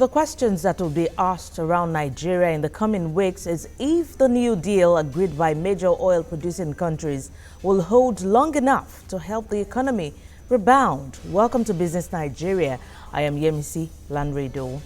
The questions that will be asked around Nigeria in the coming weeks is if the new deal agreed by major oil-producing countries will hold long enough to help the economy rebound. Welcome to Business Nigeria. I am Yemisi Lanredo.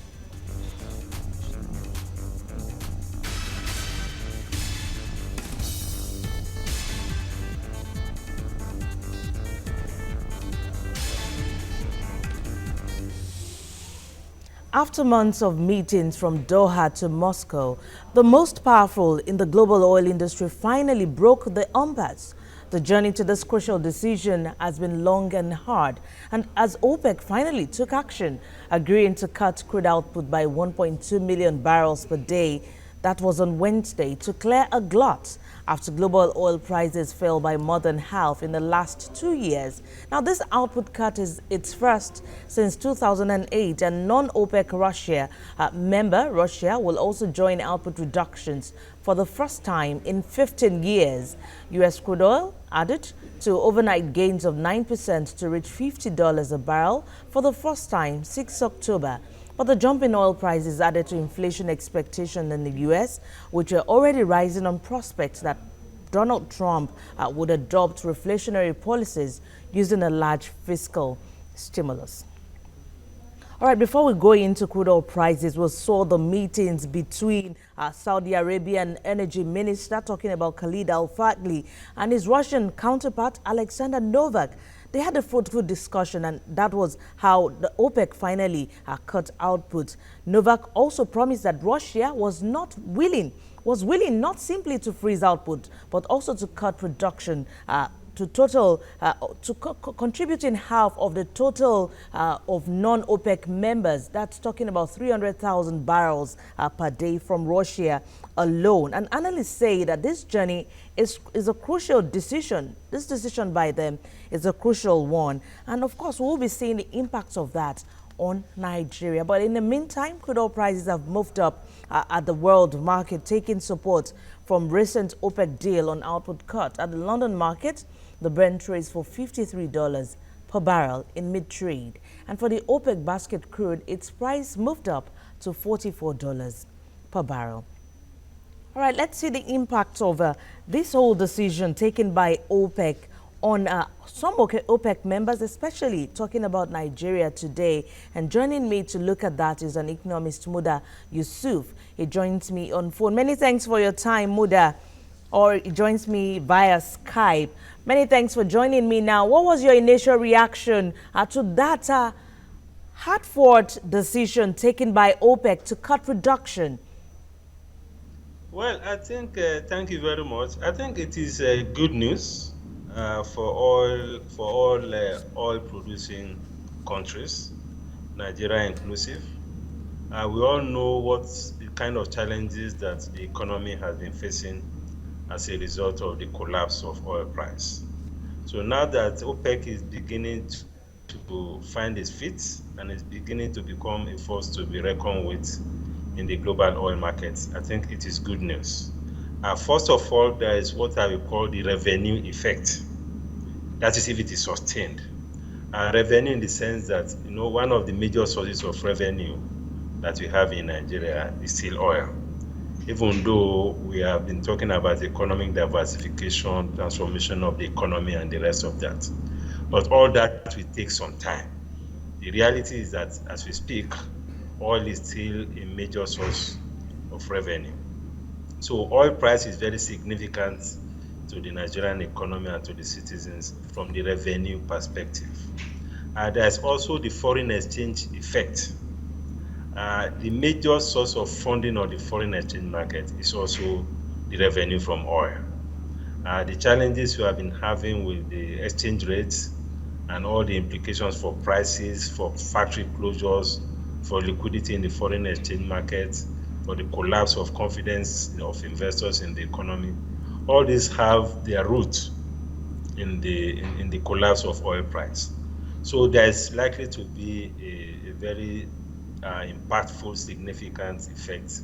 After months of meetings from Doha to Moscow, the most powerful in the global oil industry finally broke the impasse. The journey to this crucial decision has been long and hard, and as OPEC finally took action, agreeing to cut crude output by 1.2 million barrels per day, that was on Wednesday, to clear a glut after global oil prices fell by more than half in the last 2 years. Now, this output cut is its first since 2008, and non-OPEC member Russia will also join output reductions for the first time in 15 years. U.S. crude oil added to overnight gains of 9% to reach $50 a barrel for the first time since October. But the jump in oil prices added to inflation expectations in the U.S., which are already rising on prospects that Donald Trump would adopt reflationary policies using a large fiscal stimulus. All right, before we go into crude oil prices, we saw the meetings between Saudi Arabian Energy Minister talking about Khalid Al-Fadhli and his Russian counterpart Alexander Novak. They had a fruitful discussion, and that was how the OPEC finally cut output. Novak also promised that Russia was willing not simply to freeze output, but also to cut production contributing half of the total of non-OPEC members. That's talking about 300,000 barrels per day from Russia alone. And analysts say that this journey is a crucial decision. This decision by them is a crucial one. And of course, we'll be seeing the impacts of that on Nigeria. But in the meantime, crude oil prices have moved up at the world market, taking support from recent OPEC deal on output cut. At the London market, the Brent trades for $53 per barrel in mid-trade. And for the OPEC basket crude, its price moved up to $44 per barrel. All right, let's see the impact of this whole decision taken by OPEC on some OPEC members, especially talking about Nigeria today. And joining me to look at that is an economist, Muda Yusuf. He joins me on phone. Many thanks for your time, Muda. Or he joins me via Skype. Many thanks for joining me now. What was your initial reaction to that hard-fought decision taken by OPEC to cut production? Well, I think, thank you very much. I think it is good news for all oil-producing countries, Nigeria inclusive. We all know what the kind of challenges that the economy has been facing as a result of the collapse of oil price. So now that OPEC is beginning to find its feet and is beginning to become a force to be reckoned with in the global oil markets, I think it is good news. First of all, there is what I will call the revenue effect. That is if it is sustained. Revenue in the sense that, one of the major sources of revenue that we have in Nigeria is still oil. Even though we have been talking about economic diversification, transformation of the economy and the rest of that. But all that will take some time. The reality is that as we speak, oil is still a major source of revenue. So oil price is very significant to the Nigerian economy and to the citizens from the revenue perspective. There's also the foreign exchange effect. The major source of funding of the foreign exchange market is also the revenue from oil. The challenges we have been having with the exchange rates and all the implications for prices, for factory closures, for liquidity in the foreign exchange market, for the collapse of confidence of investors in the economy, all these have their root in the collapse of oil price. So there is likely to be a very impactful, significant effect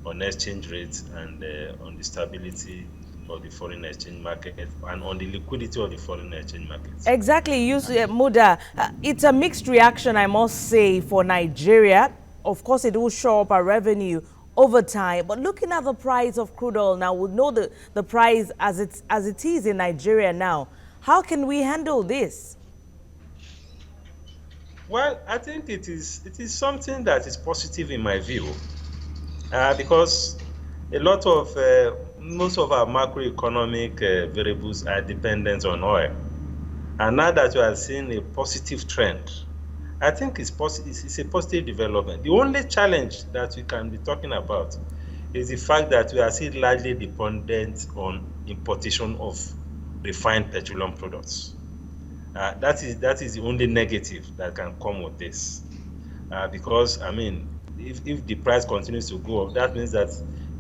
on exchange rates and on the stability of the foreign exchange market and on the liquidity of the foreign exchange market. Exactly, Muda. It's a mixed reaction, I must say, for Nigeria. of course, it will show up our revenue over time. But looking at the price of crude oil now, we know the price as it is in Nigeria now. How can we handle this? Well, I think it is something that is positive in my view, because a lot of most of our macroeconomic variables are dependent on oil, and now that we are seeing a positive trend, I think it's a positive development. The only challenge that we can be talking about is the fact that we are still largely dependent on importation of refined petroleum products. That is the only negative that can come with this, because I mean, if the price continues to go up, that means that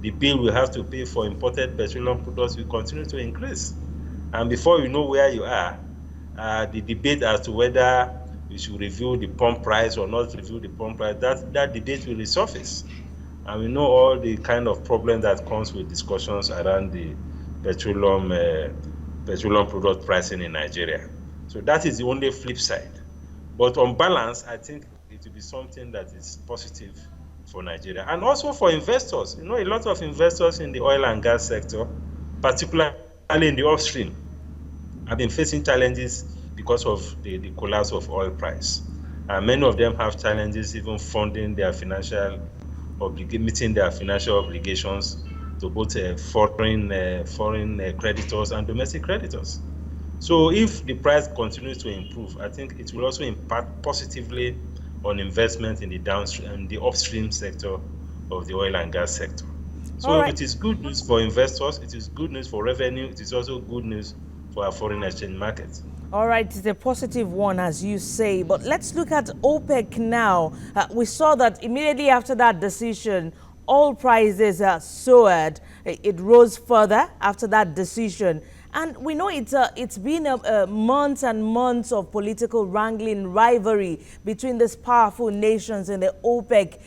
the bill we have to pay for imported petroleum products will continue to increase, and before you know where you are, the debate as to whether we should review the pump price or not review the pump price, that debate will resurface, and we know all the kind of problem that comes with discussions around the petroleum product pricing in Nigeria. So that is the only flip side. But on balance, I think it will be something that is positive for Nigeria. And also for investors. You know, a lot of investors in the oil and gas sector, particularly in the upstream, have been facing challenges because of the collapse of oil price. Many of them have challenges even funding their meeting their financial obligations to both foreign creditors and domestic creditors. So if the price continues to improve, I think it will also impact positively on investment in the downstream and the upstream sector of the oil and gas sector. So it is good news for investors, it is good news for revenue, it is also good news for our foreign exchange market. All right, it's a positive one, as you say. But let's look at OPEC now. We saw that immediately after that decision, oil prices soared. It rose further after that decision. And we know it's been months and months of political wrangling, rivalry between these powerful nations in the OPEC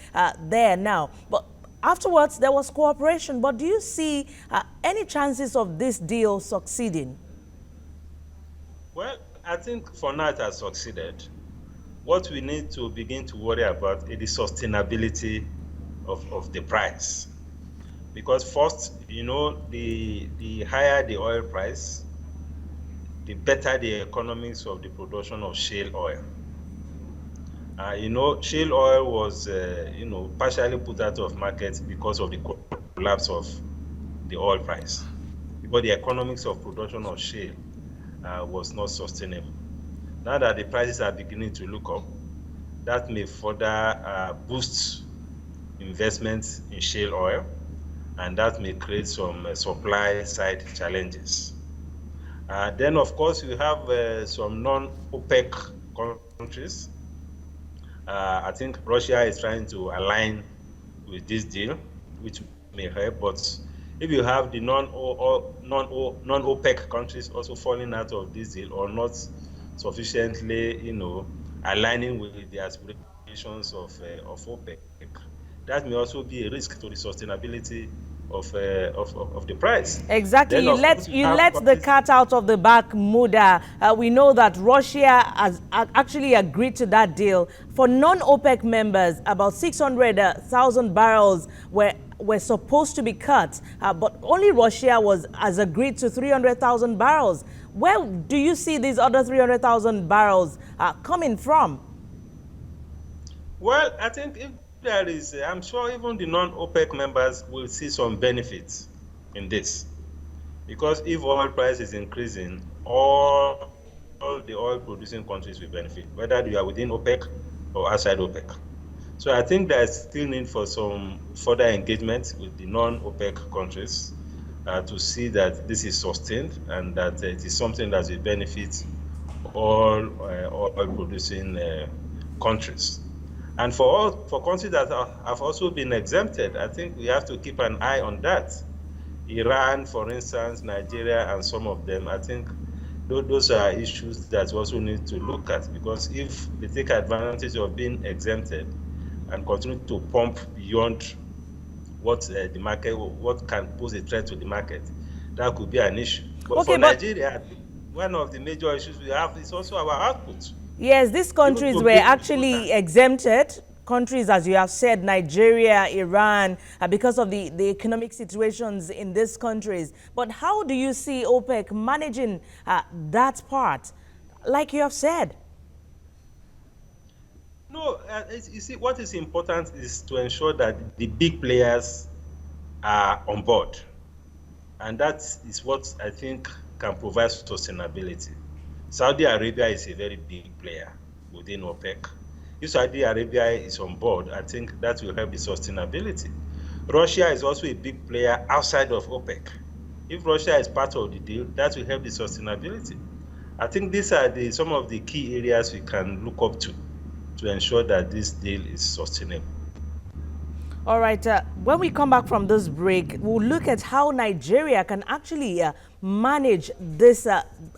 there now. But afterwards, there was cooperation. But do you see any chances of this deal succeeding? Well, I think for now it has succeeded. What we need to begin to worry about is the sustainability of the price. Because first, you know, the higher the oil price, the better the economics of the production of shale oil. You know, shale oil was, partially put out of market because of the collapse of the oil price. Because the economics of production of shale was not sustainable. Now that the prices are beginning to look up, that may further boost investments in shale oil, and that may create some supply side challenges. Then, of course, we have some non-OPEC countries. I think Russia is trying to align with this deal, which may help. But if you have the non-OPEC countries also falling out of this deal or not sufficiently, aligning with the aspirations of OPEC, that may also be a risk to the sustainability of the price. Exactly. You let the cat out of the bag, Muda. We know that Russia has actually agreed to that deal. For non-OPEC members, about 600,000 barrels were supposed to be cut, but only Russia has agreed to 300,000 barrels. Where do you see these other 300,000 barrels coming from? Well, I think if there is, I'm sure even the non-OPEC members will see some benefits in this, because if oil price is increasing, all the oil producing countries will benefit, whether they are within OPEC or outside OPEC. So I think there is still need for some further engagement with the non-OPEC countries to see that this is sustained and that it is something that will benefit all oil producing countries. And for countries that have also been exempted, I think we have to keep an eye on that. Iran, for instance, Nigeria, and some of them, I think those are issues that we also need to look at, because if they take advantage of being exempted and continue to pump beyond what the market, what can pose a threat to the market, that could be an issue. But for Nigeria, one of the major issues we have is also our output. Yes, these countries were actually exempted countries, as you have said, Nigeria, Iran, because of the economic situations in these countries. But how do you see OPEC managing that part, like you have said? No, you see, what is important is to ensure that the big players are on board. And that is what I think can provide sustainability. Saudi Arabia is a very big player within OPEC. If Saudi Arabia is on board, I think that will help the sustainability. Russia is also a big player outside of OPEC. If Russia is part of the deal, that will help the sustainability. I think these are some of the key areas we can look up to ensure that this deal is sustainable. All right, when we come back from this break, we'll look at how Nigeria can actually manage this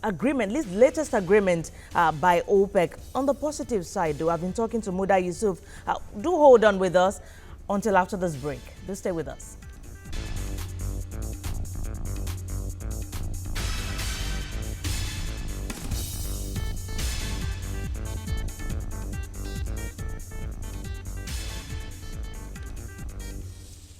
agreement, this latest agreement by OPEC. On the positive side, though, I've been talking to Muda Yusuf. Do hold on with us until after this break. Do stay with us.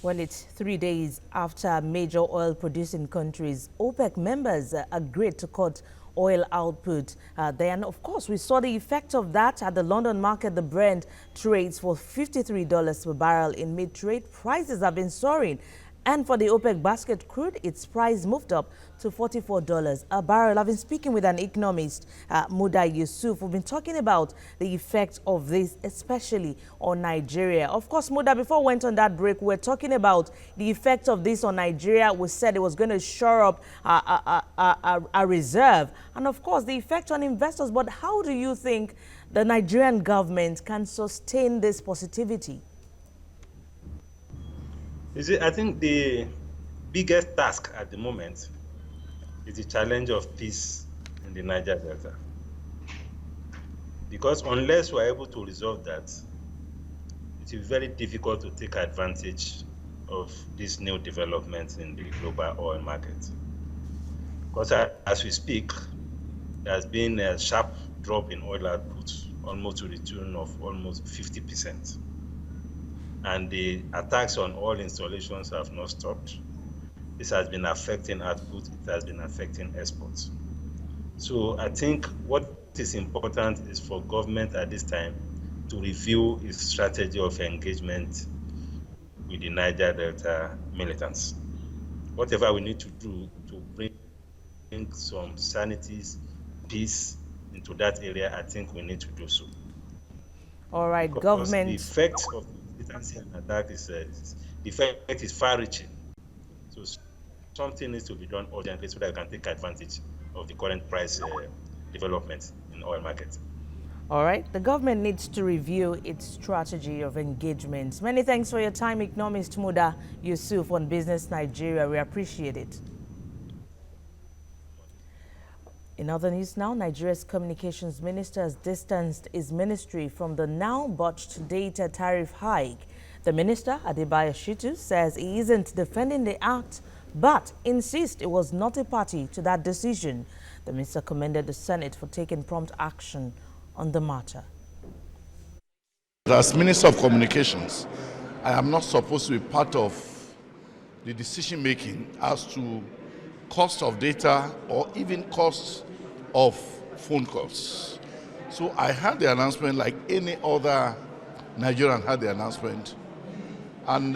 Well, it's 3 days after major oil-producing countries, OPEC members, agreed to cut oil output. Then, of course, we saw the effect of that at the London market. The Brent trades for $53 per barrel in mid-trade. Prices have been soaring. And for the OPEC basket crude, its price moved up to $44 a barrel. I've been speaking with an economist, Muda Yusuf. We've been talking about the effect of this, especially on Nigeria. Of course, Muda, before we went on that break, we're talking about the effect of this on Nigeria. We said it was going to shore up a reserve. And of course, the effect on investors. But how do you think the Nigerian government can sustain this positivity? You see, I think the biggest task at the moment is the challenge of peace in the Niger Delta. Because unless we're able to resolve that, it will be very difficult to take advantage of these new developments in the global oil market. Because as we speak, there has been a sharp drop in oil output, almost to the tune of almost 50%. And the attacks on oil installations have not stopped. This has been affecting output, it has been affecting exports. So I think what is important is for government at this time to review its strategy of engagement with the Niger Delta militants. Whatever we need to do to bring some sanity, peace into that area, I think we need to do so. All right, because government. The effect of militancy and attack is the effect is far-reaching. So something needs to be done urgently so that we can take advantage of the current price development in oil markets. All right, the government needs to review its strategy of engagement. Many thanks for your time, economist Muda Yusuf on Business Nigeria. We appreciate it. In other news now, Nigeria's communications minister has distanced his ministry from the now botched data tariff hike. The minister, Adebayo Shitu, says he isn't defending the act, but insists it was not a party to that decision. The minister commended the Senate for taking prompt action on the matter. As Minister of Communications, I am not supposed to be part of the decision making as to cost of data or even cost of phone calls. So I had the announcement like any other Nigerian had the announcement, and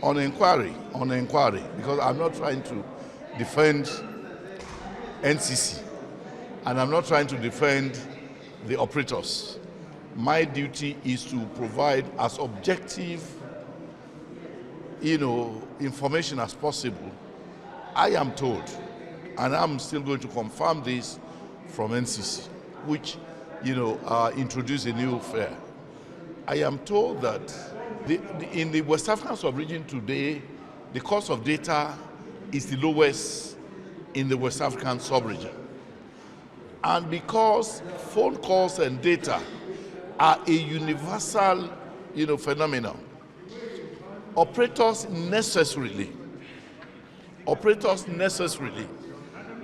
on inquiry, because I'm not trying to defend NCC and I'm not trying to defend the operators. My duty is to provide as objective, information as possible. I am told, and I'm still going to confirm this from NCC, which, introduced a new fare. I am told that in the West African sub-region today, the cost of data is the lowest in the West African sub-region. And because phone calls and data are a universal, phenomenon, operators necessarily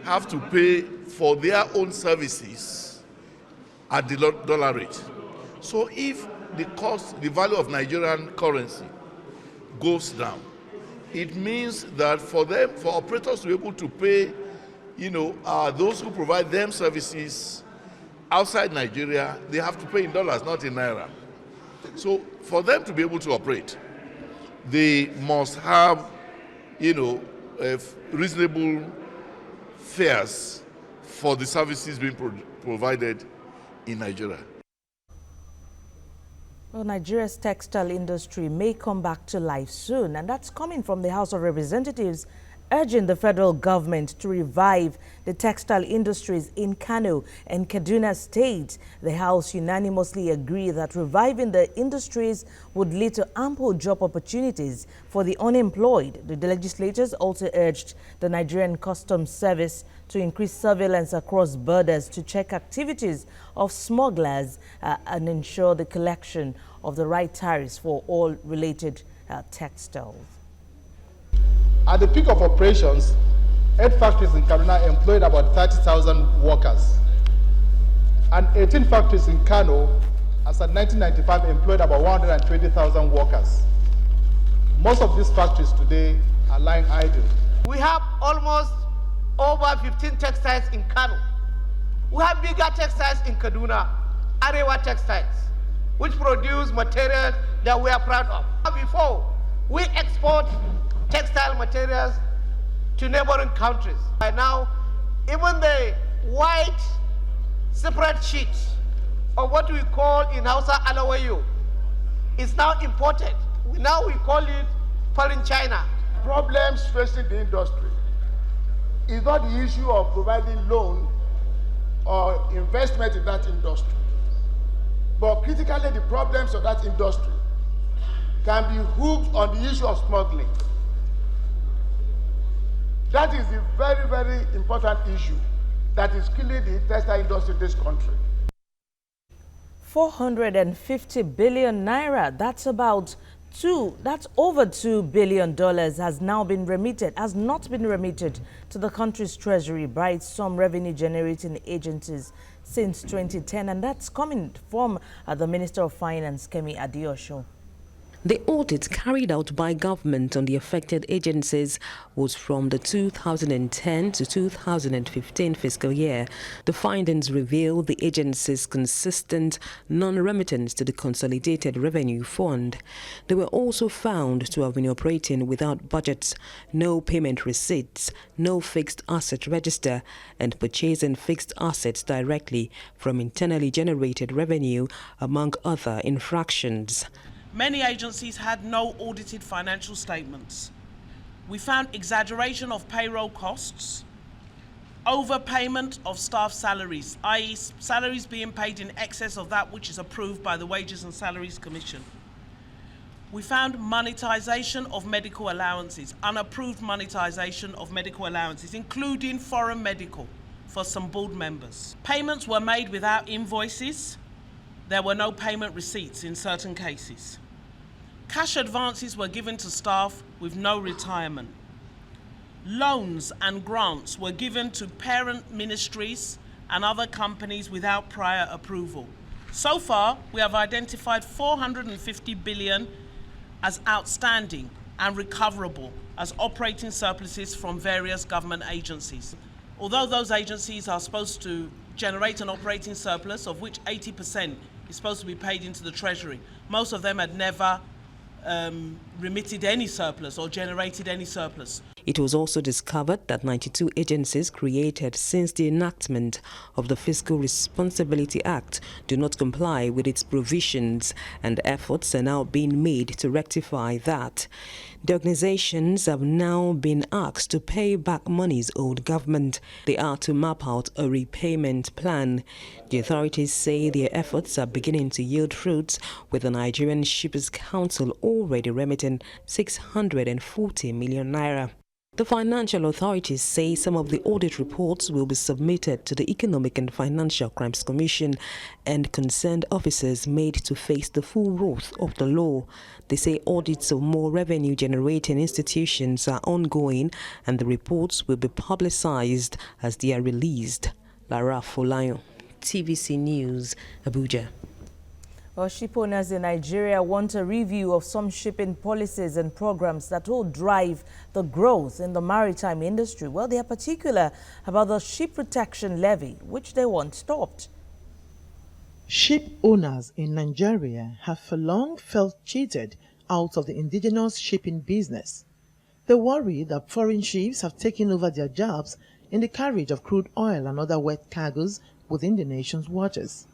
have to pay for their own services at the dollar rate. So if the value of Nigerian currency goes down, it means that for operators to be able to pay, those who provide them services outside Nigeria, they have to pay in dollars, not in naira. So for them to be able to operate, they must have, reasonable fares for the services being provided in Nigeria. Well, Nigeria's textile industry may come back to life soon, and that's coming from the House of Representatives urging the federal government to revive the textile industries in Kano and Kaduna State. The House unanimously agreed that reviving the industries would lead to ample job opportunities for the unemployed. The legislators also urged the Nigerian Customs Service to increase surveillance across borders to check activities of smugglers and ensure the collection of the right tariffs for all related textiles. At the peak of operations, 8 factories in Kaduna employed about 30,000 workers. And 18 factories in Kano, as of 1995, employed about 120,000 workers. Most of these factories today are lying idle. We have almost over 15 textiles in Kano. We have bigger textiles in Kaduna, Arewa Textiles, which produce materials that we are proud of. Before, we export textile materials to neighboring countries. By now, even the white separate sheets, or what we call in Hausa alawayo, is now imported. Now we call it foreign China. Problems facing the industry is not the issue of providing loan or investment in that industry, but critically the problems of that industry can be hooked on the issue of smuggling. That is a very, very important issue that is killing the textile industry in this country. 450 billion naira, that's over $2 billion has not been remitted to the country's treasury by some revenue generating agencies since 2010, and that's coming from the Minister of Finance, Kemi Adeosun. The audit carried out by government on the affected agencies was from the 2010 to 2015 fiscal year. The findings reveal the agencies' consistent non-remittance to the Consolidated Revenue Fund. They were also found to have been operating without budgets, no payment receipts, no fixed asset register, and purchasing fixed assets directly from internally generated revenue, among other infractions. Many agencies had no audited financial statements. We found exaggeration of payroll costs, overpayment of staff salaries, i.e. salaries being paid in excess of that which is approved by the Wages and Salaries Commission. We found monetization of medical allowances, unapproved monetization of medical allowances, including foreign medical for some board members. Payments were made without invoices. There were no payment receipts in certain cases. Cash advances were given to staff with no retirement. Loans and grants were given to parent ministries and other companies without prior approval. So far, we have identified 450 billion as outstanding and recoverable as operating surpluses from various government agencies. Although those agencies are supposed to generate an operating surplus, of which 80% is supposed to be paid into the Treasury, most of them had never remitted any surplus or generated any surplus. It was also discovered that 92 agencies created since the enactment of the Fiscal Responsibility Act do not comply with its provisions, and efforts are now being made to rectify that. The organizations have now been asked to pay back monies owed government. They are to map out a repayment plan. The authorities say their efforts are beginning to yield fruits, with the Nigerian Shippers Council already remitting 640 million naira. The financial authorities say some of the audit reports will be submitted to the Economic and Financial Crimes Commission and concerned officers made to face the full wrath of the law. They say audits of more revenue-generating institutions are ongoing and the reports will be publicized as they are released. Lara Folayon, TVC News, Abuja. Well, ship owners in Nigeria want a review of some shipping policies and programs that will drive the growth in the maritime industry. Well, they are particular about the ship protection levy, which they want stopped. Ship owners in Nigeria have for long felt cheated out of the indigenous shipping business. They worry that foreign ships have taken over their jobs in the carriage of crude oil and other wet cargoes within the nation's waters.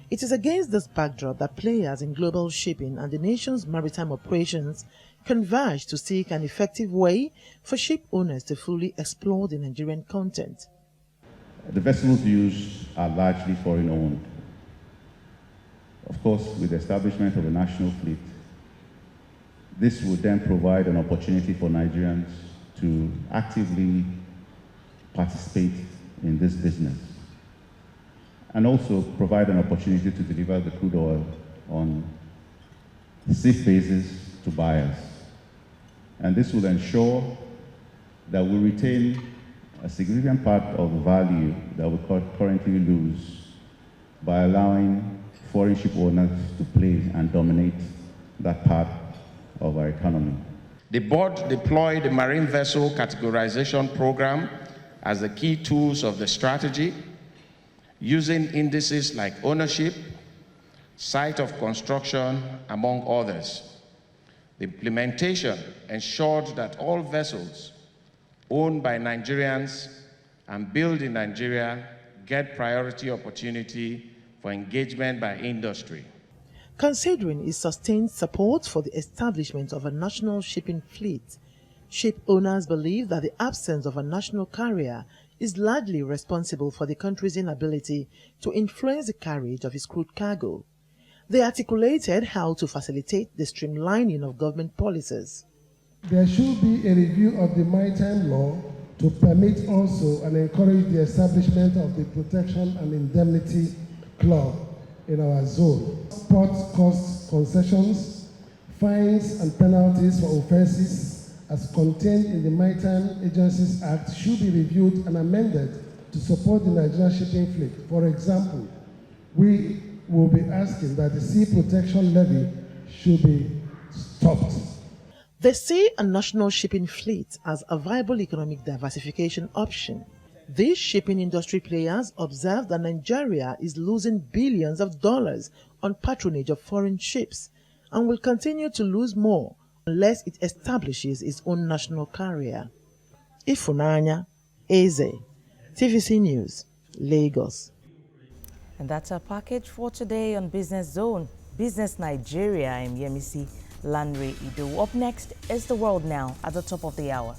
It is against this backdrop that players in global shipping and the nation's maritime operations converge to seek an effective way for ship owners to fully explore the Nigerian content. The vessels used are largely foreign owned. Of course, with the establishment of a national fleet, this would then provide an opportunity for Nigerians to actively participate in this business, and also provide an opportunity to deliver the crude oil on a safe basis to buyers. And this will ensure that we retain a significant part of the value that we currently lose by allowing foreign ship owners to play and dominate that part of our economy. The board deployed the Marine Vessel Categorization Program as the key tools of the strategy, using indices like ownership, site of construction, among others. The implementation ensured that all vessels owned by Nigerians and built in Nigeria get priority opportunity for engagement by industry. Considering its sustained support for the establishment of a national shipping fleet, ship owners believe that the absence of a national carrier is largely responsible for the country's inability to influence the carriage of its crude cargo. They articulated how to facilitate the streamlining of government policies. There should be a review of the maritime law to permit also and encourage the establishment of the protection and indemnity club in our zone. Port cost concessions, fines and penalties for offences as contained in the Maritime Agencies Act should be reviewed and amended to support the Nigerian shipping fleet. For example, we will be asking that the sea protection levy should be stopped. They see a national shipping fleet as a viable economic diversification option. These shipping industry players observe that Nigeria is losing billions of dollars on patronage of foreign ships and will continue to lose more unless it establishes its own national carrier. Ifunanya Eze, TVC News, Lagos. And that's our package for today on Business Zone. Business Nigeria, I'm Yemisi Lanre Ido. Up next is The World Now at the top of the hour.